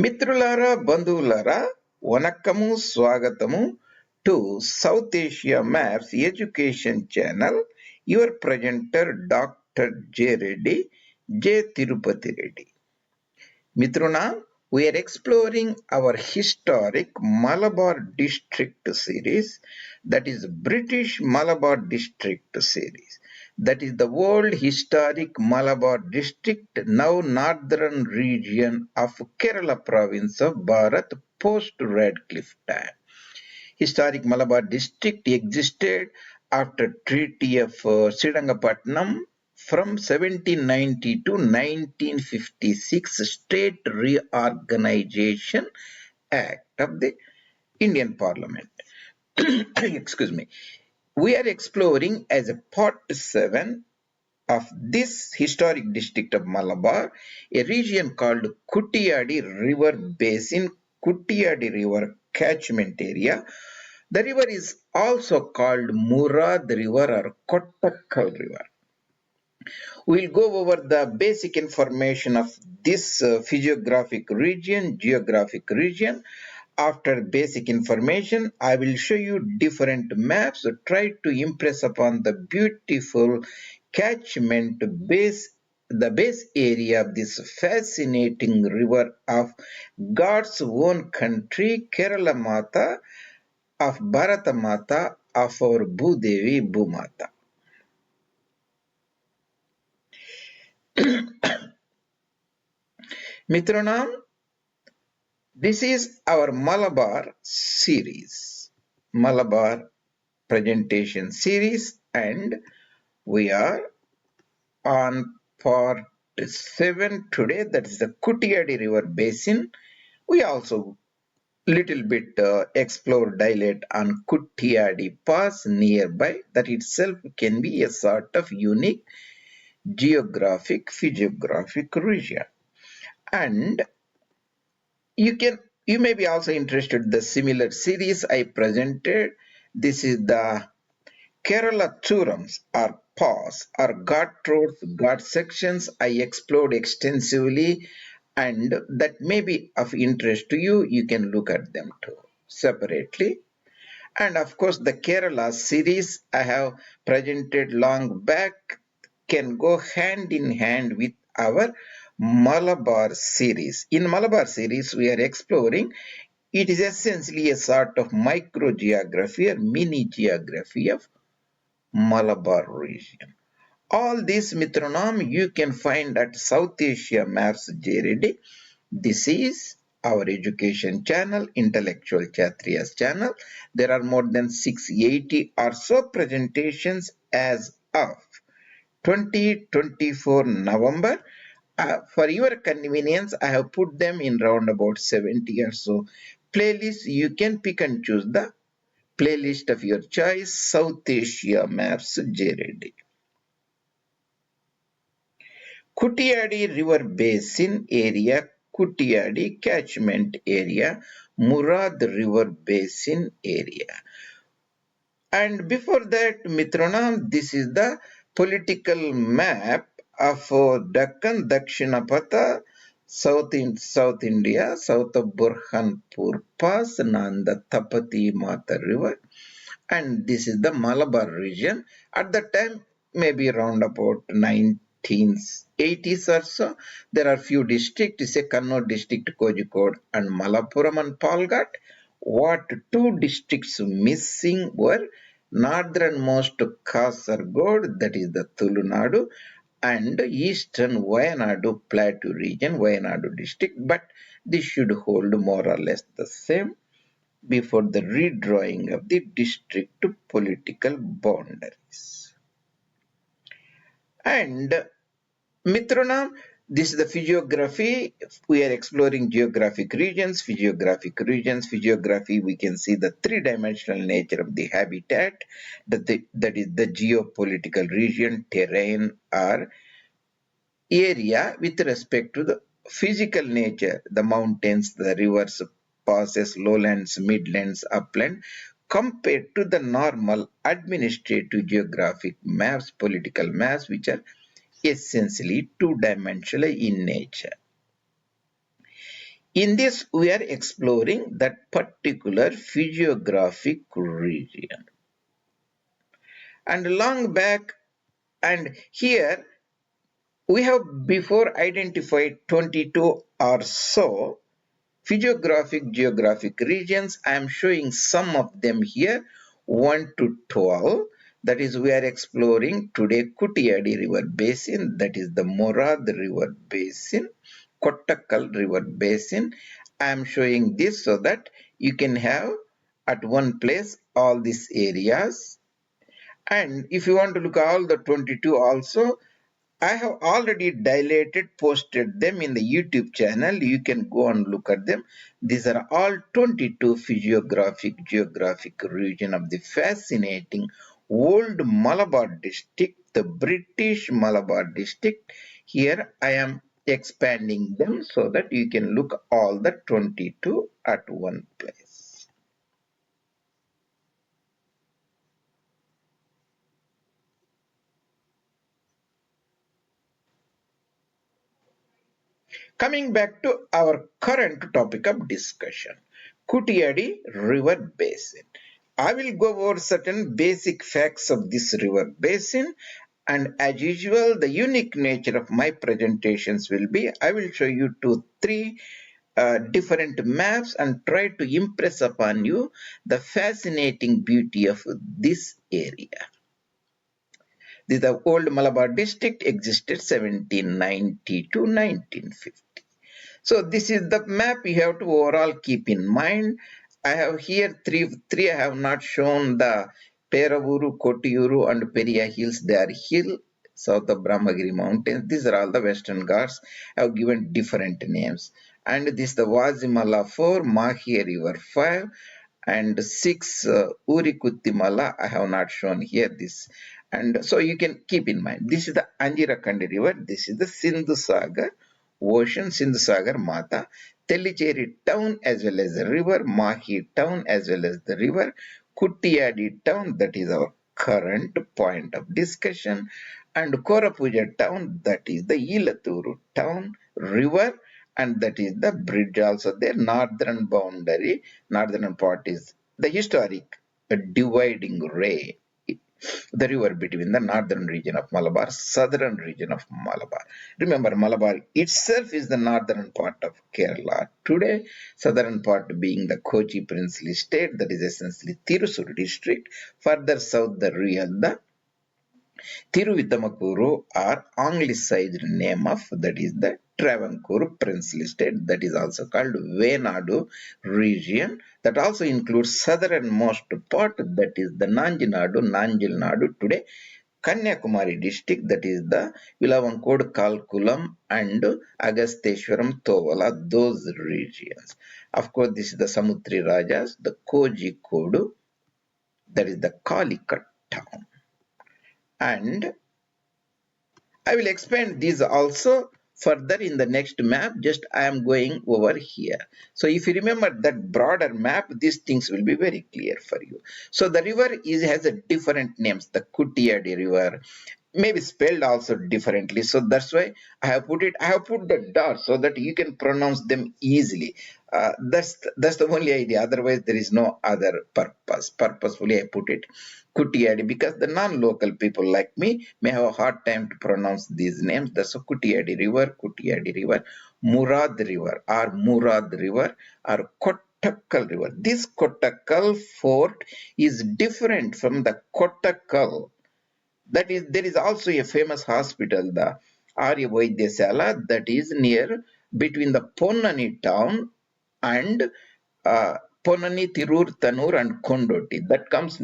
మిత్రులారా బంధువులారా వనక్కము స్వాగతము to South Asia maps education channel your presenter doctor J Reddy J Tirupati Reddy. మిత్రునా, we are exploring our historic Malabar district series, that is British Malabar district series. That is the world historic Malabar district, now northern region of Kerala province of Bharat post Radcliffe time. Historic Malabar district existed after Treaty of Seringapatam from 1790 to 1956 State Reorganization Act of the Indian Parliament. Excuse me. We are exploring as a part 7 of this historic district of Malabar, a region called KUTTIYADI River Basin, KUTTIYADI River catchment area. The river is also called Murad River or Kottakkal River. We'll go over the basic information of this physiographic region, geographic region. After basic information, I will show you different maps to try to impress upon the beautiful catchment base, the base area of this fascinating river of God's own country, Kerala Mata, of Bharata Mata, of our Bhudevi Bhumata. Mitranam, this is our Malabar series, Malabar presentation series, and we are on part 7 today, that is the KUTTIYADI River Basin. We also little bit explore dilate on KUTTIYADI Pass nearby, that itself can be a sort of unique geographic physiographic region. And you may be also interested in the similar series I presented. This is the Kerala Churams or Pass or Ghat roads, Ghat sections I explored extensively, and that may be of interest to you. You can look at them too separately. And of course, the Kerala series I have presented long back can go hand in hand with our Malabar series. In Malabar series, we are exploring, it is essentially a sort of microgeography or mini geography of Malabar region. All this Mitronam you can find at South Asia Maps JRD. This is our education channel, Intellectual Kshatriyas channel. There are more than 680 or so presentations as of 2024 November. For your convenience, I have put them in round about 70 or so playlists. You can pick and choose the playlist of your choice, South Asia Maps JRD. KUTTIYADI River Basin area, KUTTIYADI catchment area, Murad River Basin area. And before that, Mitranam, this is the political map of Deccan, Dakshinapatha, South India, south of Burhanpur Pass, Nanda Tapati Mata River. And this is the Malabar region. At that time, maybe around about 1980s or so, there are few districts, say Cannanore district, Kozhikode and Malappuram and Palghat. What two districts missing were northernmost Kasargod, that is the Tulunadu, and eastern Wayanad Plateau region, Wayanad district, but this should hold more or less the same before the redrawing of the district political boundaries. And Mitranam, this is the physiography. We are exploring geographic regions, physiographic regions. Physiography, we can see the three-dimensional nature of the habitat, that is the geopolitical region, terrain, or area with respect to the physical nature, the mountains, the rivers, passes, lowlands, midlands, upland, compared to the normal administrative geographic maps, political maps, which are essentially two-dimensional in nature. In this, we are exploring that particular physiographic region. And long back, and here we have before identified 22 or so physiographic geographic regions. I am showing some of them here, 1 to 12. That is, we are exploring today KUTTIYADI River Basin, that is the Murad River Basin, Kottakkal River Basin. I am showing this so that you can have at one place all these areas. And if you want to look at all the 22 also, I have already dilated, posted them in the YouTube channel. You can go and look at them. These are all 22 physiographic geographic region of the fascinating old Malabar district, the British Malabar district. Here I am expanding them so that you can look all the 22 at one place. Coming back to our current topic of discussion, KUTTIYADI River Basin. I will go over certain basic facts of this river basin, and as usual, the unique nature of my presentations will be I will show you three different maps and try to impress upon you the fascinating beauty of this area. The old Malabar district existed 1790 to 1950. So this is the map you have to overall keep in mind. I have here three I have not shown the Peravuru, Kottiyuru and Periya hills. They are hill south of Brahmagiri mountains. These are all the western Ghats. I have given different names. And this is the Wazimala 4, Mahi River 5 and 6 Uri Kuttimala. I have not shown here this. And so you can keep in mind. This is the Anjirakandi River. This is the Sindhu Sagar ocean, Sindhu Sagar Mata, Tellicherry town as well as the river, Mahi town as well as the river, KUTTIYADI town, that is our current point of discussion, and Korapuja town, that is the Ilaturu town, river, and that is the bridge also there, northern boundary, northern part is the historic dividing ray, the river between the northern region of Malabar, southern region of Malabar. Remember, Malabar itself is the northern part of Kerala today, southern part being the Kochi princely state, that is essentially Thrissur district, further south the real, the Thiruvidamakuru or anglicized name of, that is the Travancore princely state, that is also called Wayanad region, that also includes southernmost part, that is the Nanjil today, Kanyakumari district, that is the Vilavankod, Kalkulam and Agasteshwaram, Tovala, those regions. Of course, this is the Samutri Rajas, the Kozhikode, that is the Calicut town. And I will expand these also further in the next map. Just I am going over here. So if you remember that broader map, these things will be very clear for you. So the river has a different names. The KUTTIYADI River, maybe spelled also differently, so that's why I have put the dot so that you can pronounce them easily. That's the only idea, otherwise there is no other purposefully I put it Kuttiyadi, because the non-local people like me may have a hard time to pronounce these names. That's a Kuttiyadi River, Murad River or Kottakkal River. This Kottakkal fort is different from the Kottakkal. That is, there is also a famous hospital, the Arya Vaidyasala, that is near between the Ponnani town and Ponnani, Tirur, Tanur and Kondoti. That comes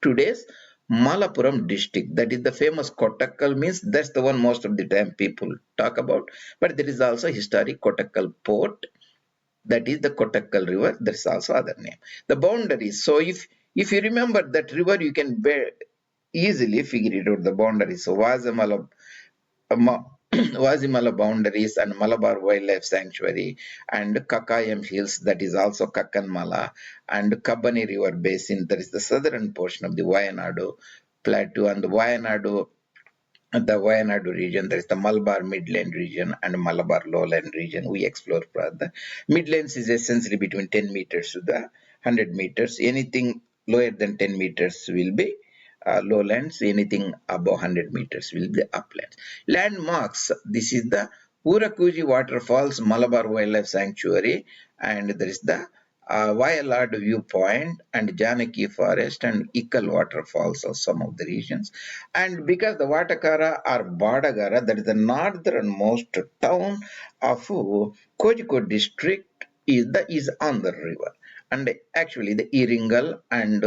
today's Malappuram district. That is the famous Kottakkal, means that's the one most of the time people talk about. But there is also historic Kottakkal port. That is the Kottakkal river. There is also other name. The boundaries. So if you remember that river, you can easily figure it out, the boundaries. So Wazimala boundaries and Malabar Wildlife Sanctuary and Kakkayam Hills, that is also Kakkanmala, and Kabani River Basin, that is the southern portion of the Wayanad Plateau, and the Wayanad the Wayanad region, there is the Malabar Midland region and Malabar Lowland region. We explore the Midlands is essentially between 10 meters to the 100 meters. Anything lower than 10 meters will be lowlands. Anything above 100 meters will be uplands. Landmarks. This is the Urakuji Waterfalls, Malabar Wildlife Sanctuary, and there is the Wayanad viewpoint and Janaki Forest and Ikkal waterfalls of some of the regions. And because the Vadakara or Badagara, that is the northernmost town of Kozhikode district, is on the river. And actually the Iringal and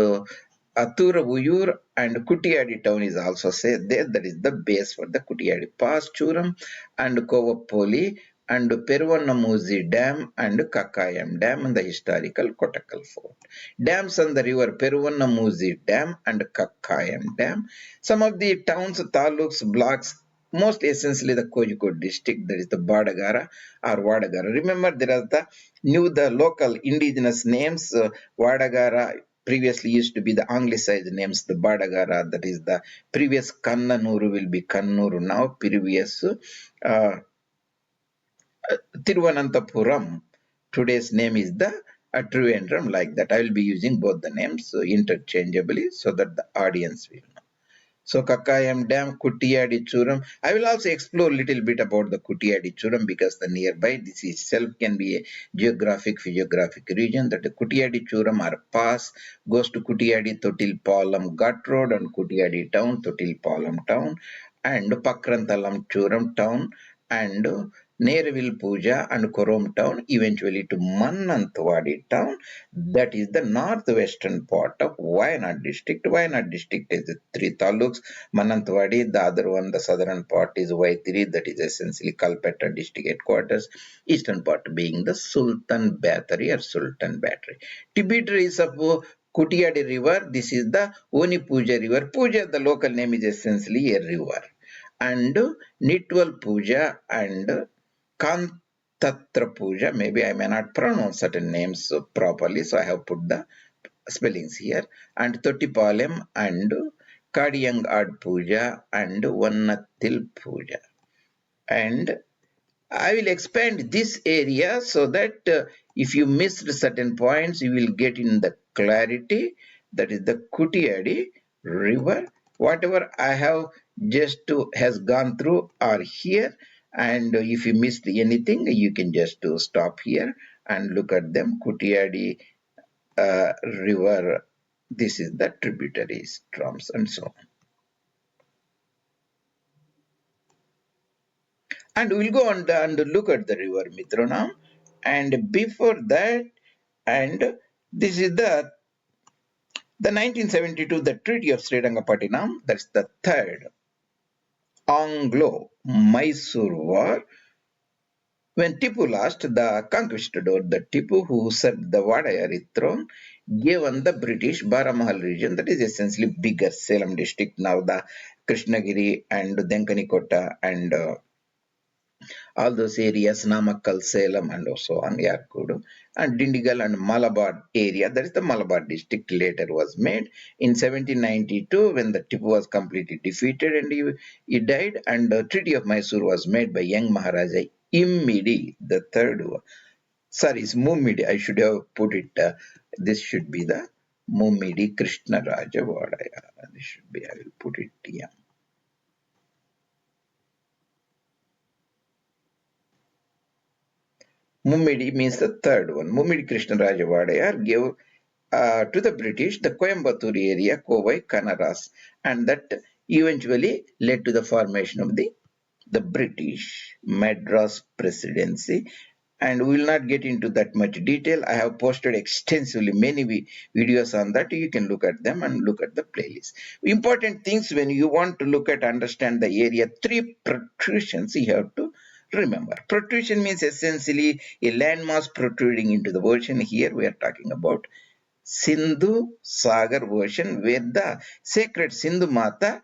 Athuravuyur and Kuttiyadi town is also said there. That is the base for the Kuttiyadi Pass, Churam and Kovapoli and Peruvannamuzi Dam and Kakkayam Dam and the historical Kottakkal Fort. Dams on the river Peruvannamuzi Dam and Kakkayam Dam. Some of the towns, taluks, blocks, most essentially the Kozhikode district, that is the Badagara or Vadagara. Remember, there are the local indigenous names. Vadagara previously used to be the anglicized names, the Badagara, that is the previous Cannanore will be Kannuru now, previous Thiruvananthapuram. Today's name is the Trivandrum, like that. I will be using both the names interchangeably so that the audience will know. So Kakkayam Dam, Kuttiyadi Churam. I will also explore a little bit about the Kuttiyadi Churam because the nearby, this itself can be a geographic, physiographic region. That the Kuttiyadi Churam or pass goes to Kuttiyadi Thotil Ghat Road and Kuttiyadi Town, Thotil Town and Pakrantalam Churam Town and Nereville Puja and Korom town, eventually to Mannanthwadi town, that is the northwestern part of Wayanad district. Wayanad district is 3 taluks, Mannanthwadi, the other one, the southern part is Vaitiri, that is essentially Kalpetta district headquarters, eastern part being the Sultan Battery or Sultan Battery. Tributaries of Kuttiyadi river, this is the Oni Puja river. Puja, the local name is essentially a river. And Nitwal Puja and Kantatra Puja, maybe I may not pronounce certain names properly, so I have put the spellings here, and Tottipalem and Kadiyang Ad Puja and Vannathil Puja. And I will expand this area so that if you missed certain points, you will get in the clarity. That is the Kuttiyadi river. Whatever I have just has gone through are here. And if you missed anything, you can just stop here and look at them. Kuttiyadi river. This is the tributaries, drums and so on. And we'll go on and look at the river Mitra. And before that, and this is the 1972, the Treaty of Seringapatam, that's the third Anglo-Mysore War. When Tipu lost, the conquistador, the Tipu who usurped the Wodeyar throne, gave on the British Baramahal region, that is essentially bigger Salem district, now the Krishnagiri and Denkanikotta and all those areas, Namakkal, Salem, and so on, Yarkudu, and Dindigal and Malabar area, that is the Malabar district, later was made in 1792 when the Tipu was completely defeated and he died, and the Treaty of Mysore was made by young Maharaja Mummadi, the third one. Sorry, it's Mummadi. I should have put it, this should be the Mummadi Krishnaraja Wodeyar. This should be, I will put it here. Mummadi means the third one. Mummadi Krishnaraja Wodeyar gave to the British the Coimbatore area, Kovai, Canaras, and that eventually led to the formation of the British Madras Presidency. And we will not get into that much detail. I have posted extensively many videos on that. You can look at them and look at the playlist. Important things when you want to look at, understand the area, 3 protrusions you have to remember. Protrusion means essentially a landmass protruding into the ocean. Here we are talking about Sindhu Sagar version, where the sacred Sindhu Mata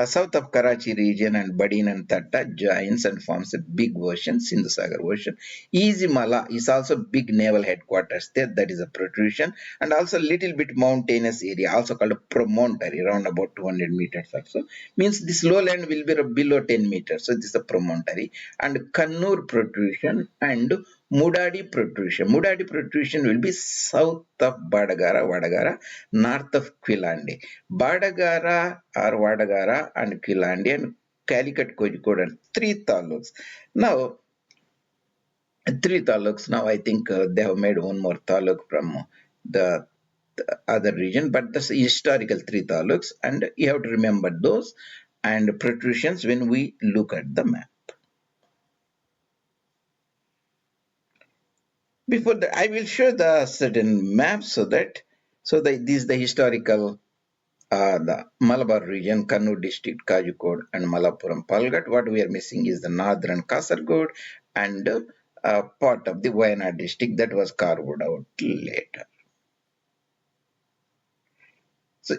south of Karachi region and Badin and Thatta joins and forms a big ocean, Sindhu Sagar Ocean. Ezhimala is also big naval headquarters there, that is a protrusion, and also little bit mountainous area, also called a promontory, around about 200 meters or so. Means this lowland will be below 10 meters, so this is a promontory. And Kannur protrusion and Mummadi protrusion. Mummadi protrusion will be south of Vadagara, north of Quilandi. Badagara or Vadakara and Quilandi and Calicut, Kozhikode and three taluks. Now, three taluks. Now I think they have made one more taluk from the other region, but that's historical three taluks, and you have to remember those and protrusions when we look at the map. Before that, I will show the certain maps so that this is the historical the Malabar region, Kannur district, Kozhikode and Malappuram, Palghat. What we are missing is the northern Kasaragod and part of the Wayanad district that was carved out later. So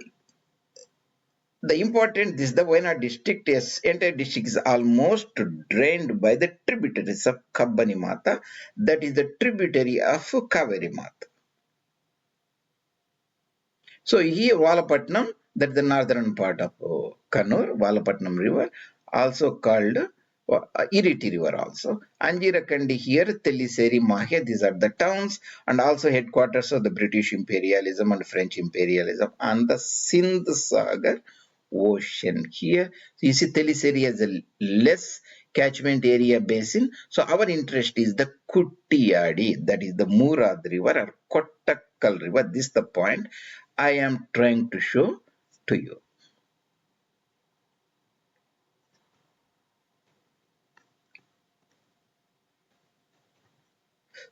the important is the Wayanad district, yes, entire district is almost drained by the tributaries of Kabbani Mata, that is the tributary of Kaveri Mata. So here Valapatnam, that is the northern part of Kannur, Valapatnam river, also called Iriti river also. Anjirakandi here, Telliseri, Mahia, these are the towns and also headquarters of the British imperialism and French imperialism and the Sindh Sagar ocean here. So you see Telliseri has a less catchment area basin. So our interest is the Kuttiyadi, that is the Murad river or Kottakkal river. This is the point I am trying to show to you.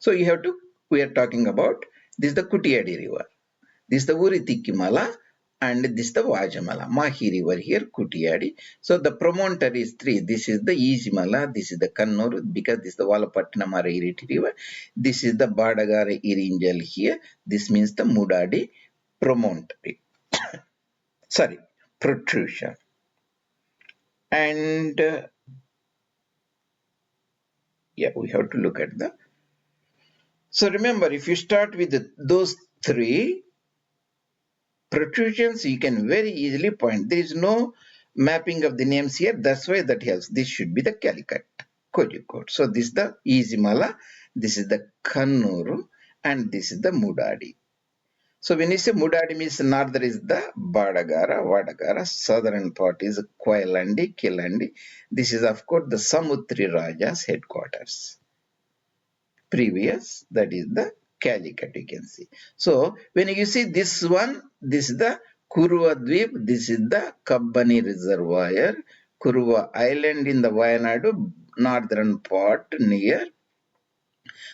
So we are talking about, this is the Kuttiyadi river. This is the Uritikkimala and this is the Vajamala. Mahi river here, Kuttiyadi. So the promontory is three. This is the Ezhimala, this is the Cannanore, because this is the Valapatnam or Iriti river. This is the Badagara Iringal here. This means the Mummadi promontory. Sorry, protrusion. And yeah, we have to look at the. So remember, if you start with those three protrusions, you can very easily point. There is no mapping of the names here. That's why that helps. This should be the Calicut, Kozhikode. So this is the Ezhimala, this is the Kannur, and this is the Mummadi. So when you say Mummadi means northern is the Badagara, Vadakara, southern part is Koilandi, Kilandi. This is of course the Samutri Raja's headquarters. Previous, that is the Calicut, you can see. So when you see this one, this is the Kuruva Dweep, this is the Kabbani Reservoir, Kuruva Island in the Wayanad northern part near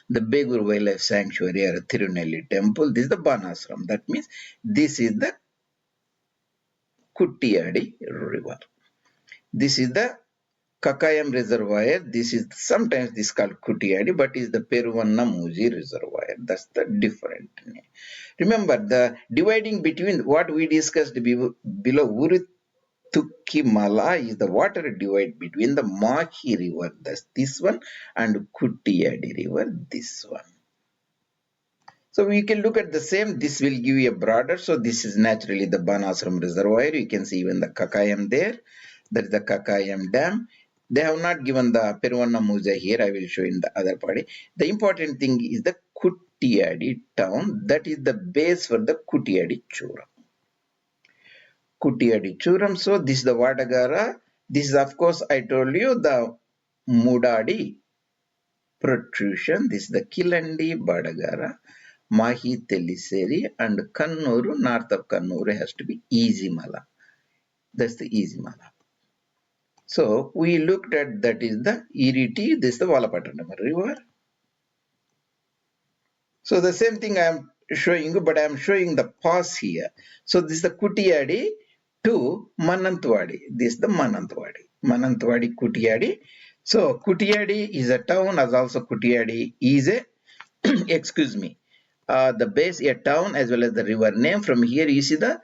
the Begur Wildlife Sanctuary or Tirunelli Temple. This is the Banasram. That means this is the Kuttiyadi river. This is the Kakkayam reservoir. This is sometimes this called Kuttiyadi, but is the Peruvannamuzi reservoir. That's the different name. Remember the dividing between what we discussed below Uritukkimala is the water divide between the Mahi river, that's this one, and Kuttiyadi river, this one. So we can look at the same. This will give you a broader. So this is naturally the Banasram reservoir. You can see even the Kakkayam there. That is the Kakkayam dam. They have not given the Peruvannamuza here. I will show in the other party. The important thing is the Kuttiyadi town. That is the base for the Kuttiyadi Churam. Kuttiyadi Churam. So this is the Vadagara. This is of course I told you the Mummadi protrusion. This is the Kilandi Badagara. Mahi Telliseri and Kannur, north of Kannur has to be Ezhimala. That's the Ezhimala. So we looked at that is the Iriti, this is the Valapatnam river. So the same thing I am showing you, but I am showing the pass here. So this is the Kuttiyadi to Manantwadi. This is the Manantwadi. Manantwadi, Kuttiyadi. So Kuttiyadi is a town, as also Kuttiyadi is a excuse me. The base a town as well as the river name. From here you see the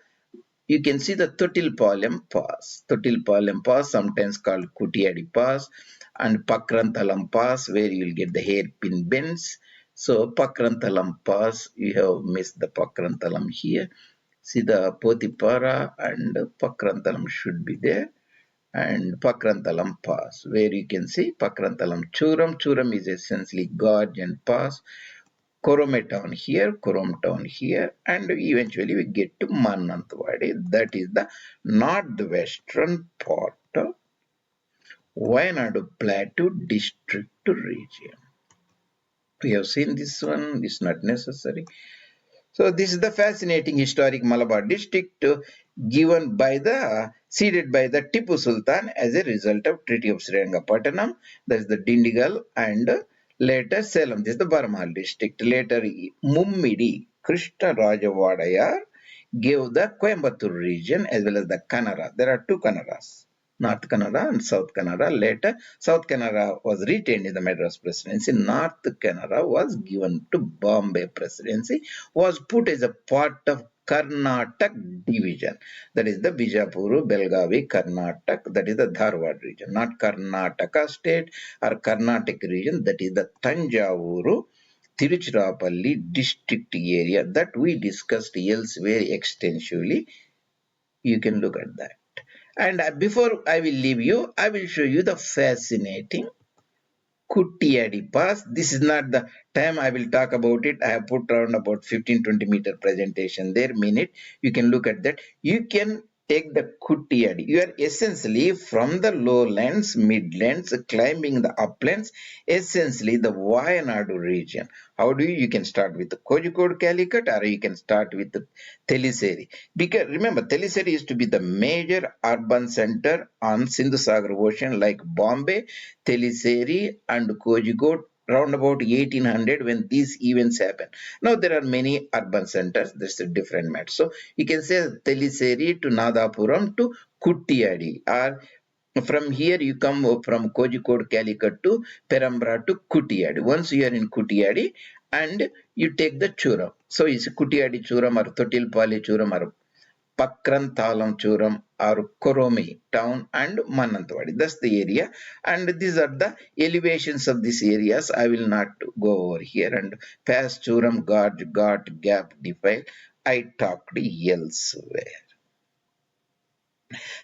you can see the Tottilpalam Pass. Tottilpalam Pass, sometimes called KUTTIYADI Pass, and Pakrantalam Pass, where you will get the hairpin bends. So Pakrantalam Pass, you have missed the Pakrantalam here. See the Potipara and Pakrantalam should be there. And Pakrantalam Pass, where you can see Pakrantalam Churam. Churam is essentially gorge and pass. Korome town here, Korom town here, and eventually we get to Manantwadi. That is the northwestern part of Wayanad Plateau district region. We have seen this one, it's not necessary. So this is the fascinating historic Malabar district given by ceded by the Tipu Sultan as a result of Treaty of Seringapatam. That is the Dindigal, and later Salem. This is the Baramahal district. Later Mummadi, Krishnaraja Wodeyar gave the Coimbatore region as well as the Kannada. There are two Kannadas, North Kannada and South Kannada. Later, South Kannada was retained in the Madras Presidency. North Kannada was given to Bombay Presidency, was put as a part of Karnataka division. That is the Bijapur, Belgavi, Karnataka. That is the Dharwad region, not Karnataka state or Karnataka region. That is the Tanjavuru, Tiruchirappalli district area that we discussed elsewhere extensively. You can look at that. And before I will leave you, I will show you the fascinating KUTTIYADI Pass. This is not the time I will talk about it. I have put around about 15-20 meter presentation there, minute. You can look at that. You can take the KUTTIYADI. You are essentially from the lowlands, midlands, climbing the uplands, essentially the Wayanad region. How do you? You can start with the Kozhikode Calicut, or you can start with the Thelisseri. Because remember, Thelisseri used to be the major urban center on Sindhu Sagar Ocean, like Bombay, Thelisseri, and Kozhikode around about 1800 when these events happen. Now there are many urban centers. This is a different matter. So you can say Thelisseri to Nadapuram to KUTTIYADI, or from here you come from Kozhikode Calicut to Perambra to KUTTIYADI. Once you are in KUTTIYADI and you take the Churam. So it's KUTTIYADI Churam or Tottilpalam Churam or Pakrantalam Churam or Koromi town and Manantwadi. That's the area, and these are the elevations of these areas. I will not go over here. And past Churam, Gorge, Ghat, Gap, Defile, I talked elsewhere.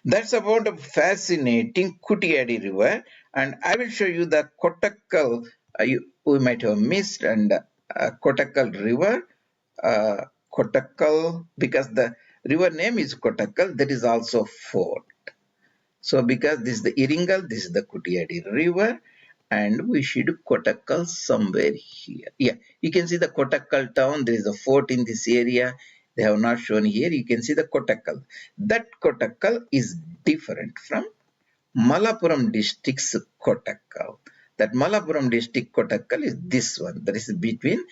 That's about a fascinating KUTTIYADI river, and I will show you the Kottakkal. We might have missed, and Kottakkal river. Kottakkal, because the river name is Kottakkal, that is also fort. So because this is the Iringal, this is the KUTTIYADI river, and we should Kottakkal somewhere here. Yeah, you can see the Kottakkal town. There is a fort in this area. They have not shown here. You can see the Kottakkal. That Kottakkal is different from Malappuram district's Kottakkal. That Malappuram district Kottakkal is this one. That is between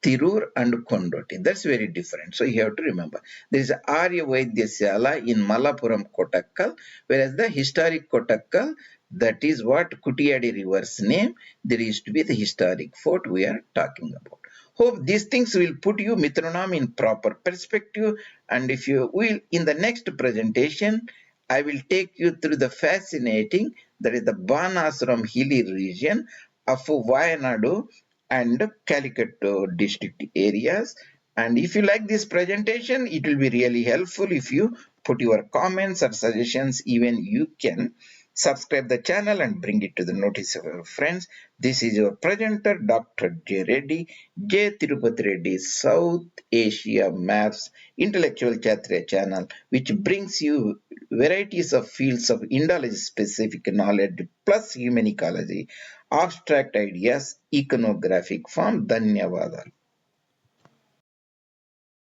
Tirur and Kondoti. That's very different. So you have to remember. There is Arya Vaidyasyala in Malappuram Kottakkal, whereas the historic Kottakkal, that is what KUTTIYADI river's name. There used to be the historic fort we are talking about. Hope these things will put you Mithranam in proper perspective. And if you will, in the next presentation, I will take you through the fascinating, that is the Banasram hilly region of Wayanadu and Calicut district areas. And if you like this presentation, it will be really helpful if you put your comments or suggestions. Even you can subscribe the channel and bring it to the notice of your friends. This is your presenter, Dr. J. Reddy, J. Tirupati Reddy, South Asia Maps Intellectual Chatriya channel, which brings you varieties of fields of Indology-specific knowledge plus human ecology, abstract ideas, iconographic form. Dhanyavada.